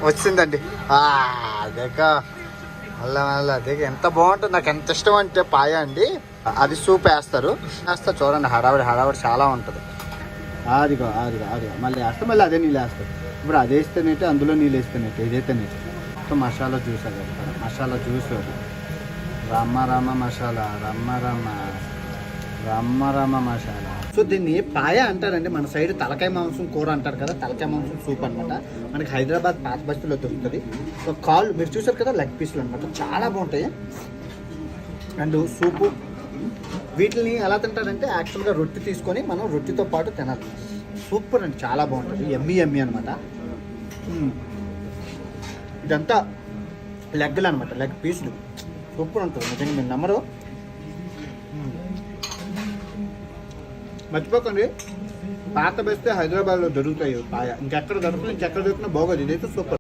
వచ్చిందండి. అదేక మళ్ళా మళ్ళీ అదే ఎంత బాగుంటుంది. నాకు ఎంత ఇష్టం అంటే పాయ అండి. అది సూప్ వేస్తారు చూడండి. హడావిడి చాలా ఉంటుంది. ఆదిగో మళ్ళీ వేస్తే మళ్ళీ అదే నీళ్ళు వేస్తారు. ఇప్పుడు అది వేస్తేనైతే అందులో నీళ్ళు వేస్తేనైతే ఇదైతేనైతే సో మసాలా జ్యూస్ అది వేస్తారు. మసాలా జ్యూస్ రమ్మ మసాలా రమ్మ మసాలా. సో దీన్ని పాయ అంటారండి. మన సైడ్ తలకాయ మాంసం కూర అంటారు కదా, తలకాయ మాంసం సూప్ అనమాట. మనకి హైదరాబాద్ పాత బస్తీలో దొరుకుతుంది. సో కాళ్ళు మీరు చూసారు కదా, లెగ్ పీసులు అనమాట, చాలా బాగుంటాయి. అండ్ సూపు వీటిని ఎలా తింటారంటే యాక్చువల్గా రొట్టె తీసుకొని మనం రొట్టెతో పాటు తినాలి. సూపర్ అండి, చాలా బాగుంటుంది. ఎమ్మి అనమాట. ఇదంతా లెగ్లు అనమాట, లెగ్ పీసులు. సూపర్ ఉంటుంది నిజంగా, మీరు నమ్మరు. మర్చిపోకండి, పాత బస్తే హైదరాబాద్లో దొరుకుతాయి పాయ. ఇంకెక్కడ దొరుకుతుంది, ఇంకెక్కడ దొరికినా బాగోదు. ఇదైతే సూపర్.